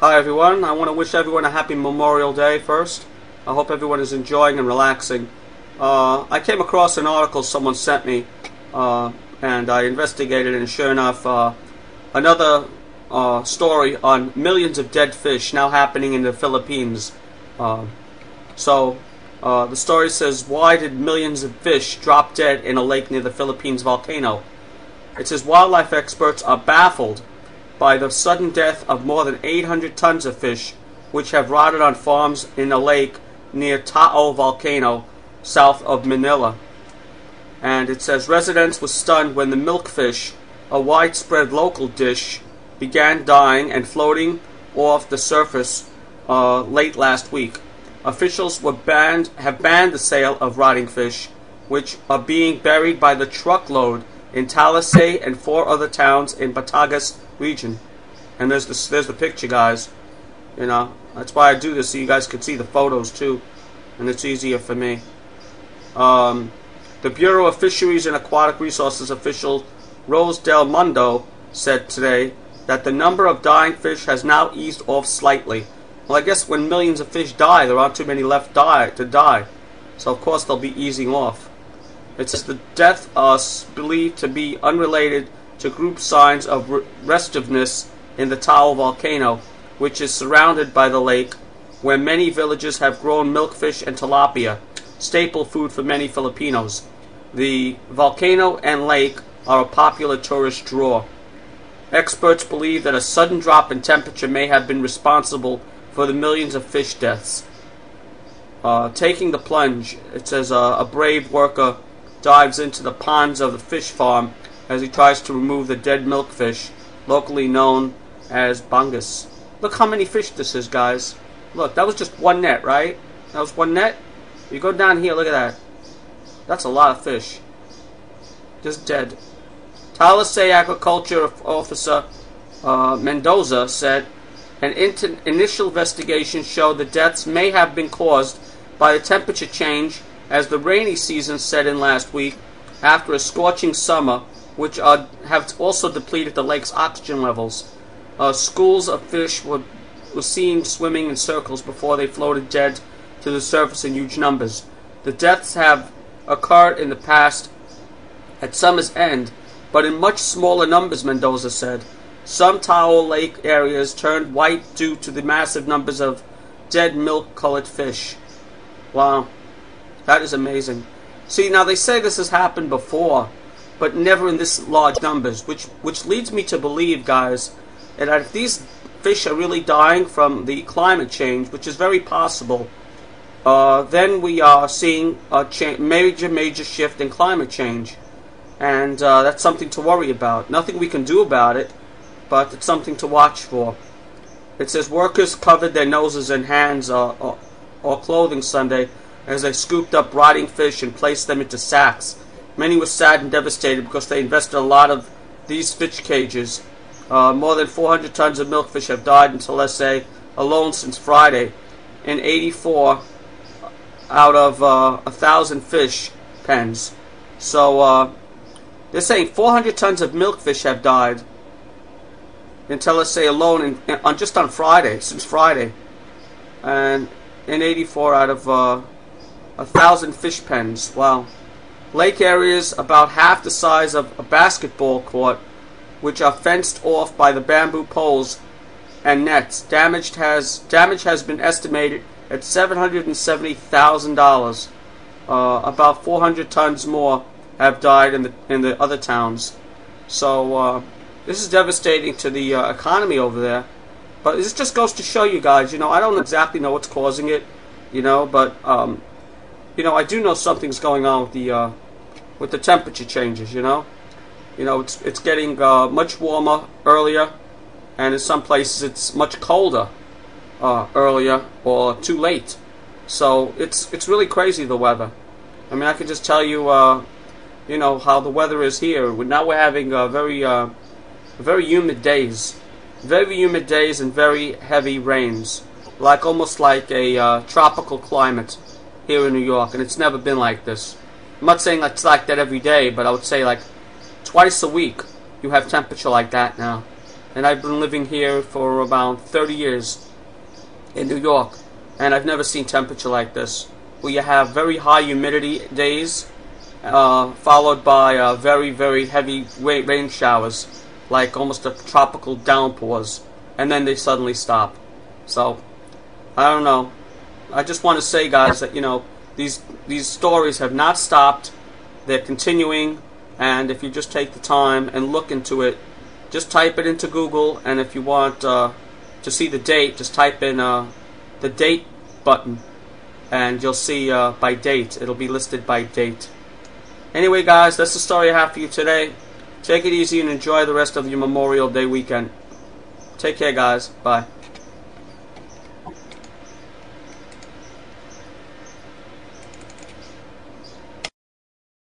Hi everyone, I want to wish everyone a happy Memorial Day first. I hope everyone is enjoying and relaxing. I came across an article someone sent me, and I investigated, and sure enough, another story on millions of dead fish now happening in the Philippines. The story says, why did millions of fish drop dead in a lake near the Philippines volcano? It says wildlife experts are baffled by the sudden death of more than 800 tons of fish, which have rotted on farms in a lake near Taal volcano, south of Manila. And it says residents were stunned when the milkfish, a widespread local dish, began dying and floating off the surface late last week. Officials have banned the sale of rotting fish, which are being buried by the truckload in Talisay and 4 other towns in Batangas region. And there's the picture, guys. You know, that's why I do this, so you guys can see the photos too, and it's easier for me. The Bureau of Fisheries and Aquatic Resources official Rose Del Mundo said today that the number of dying fish has now eased off slightly. Well, I guess when millions of fish die, there aren't too many left to die. So of course they'll be easing off. It says the death is believed to be unrelated to group signs of restiveness in the Taal volcano, which is surrounded by the lake, where many villages have grown milkfish and tilapia, staple food for many Filipinos. The volcano and lake are a popular tourist draw. Experts believe that a sudden drop in temperature may have been responsible for the millions of fish deaths. Taking the plunge, it says a brave worker dives into the ponds of the fish farm as he tries to remove the dead milkfish, locally known as bangus. Look how many fish this is, guys. Look, that was just one net, right? That was one net. You go down here, look at that. That's a lot of fish. Just dead. Talisay Agriculture Officer Mendoza said an initial investigation showed the deaths may have been caused by the temperature change as the rainy season set in last week after a scorching summer, which have also depleted the lake's oxygen levels. Schools of fish were seen swimming in circles before they floated dead to the surface in huge numbers. The deaths have occurred in the past at summer's end, but in much smaller numbers, Mendoza said. Some Taal Lake areas turned white due to the massive numbers of dead milk-colored fish. Wow, that is amazing. See, now they say this has happened before, but never in this large numbers, which leads me to believe, guys, that if these fish are really dying from the climate change, which is very possible, then we are seeing a major shift in climate change. And that's something to worry about. Nothing we can do about it, but it's something to watch for. It says workers covered their noses and hands or clothing Sunday as they scooped up rotting fish and placed them into sacks. Many were sad and devastated because they invested a lot of these fish cages. More than 400 tons of milkfish have died in Talisay alone since Friday, and 84 out of 1,000 fish pens. So they're saying 400 tons of milkfish have died in Talisay alone just on Friday, since Friday, and in 84 out of 1,000 fish pens. Wow. Lake areas about half the size of a basketball court, which are fenced off by the bamboo poles and nets. Damage has been estimated at $770,000. About 400 tons more have died in the other towns. So this is devastating to the economy over there. But this just goes to show you guys, you know, I don't exactly know what's causing it, you know, but you know, I do know something's going on with the temperature changes, you know. You know, it's getting much warmer earlier, and in some places it's much colder earlier or too late. So it's really crazy, the weather. I mean, I can just tell you, you know, how the weather is here. Now we're having very humid days, and very heavy rains, almost like a tropical climate here in New York, and it's never been like this. I'm not saying it's like that every day, but I would say like twice a week you have temperature like that now. and I've been living here for about 30 years in New York, and I've never seen temperature like this, where you have very high humidity days, followed by very, very heavy rain showers, like almost a tropical downpours, and then they suddenly stop. So, I don't know. I just want to say, guys, that, you know, these stories have not stopped. They're continuing, and if you just take the time and look into it, just type it into Google, and if you want to see the date, just type in the date button, and you'll see by date. It'll be listed by date. Anyway, guys, that's the story I have for you today. Take it easy and enjoy the rest of your Memorial Day weekend. Take care, guys. Bye.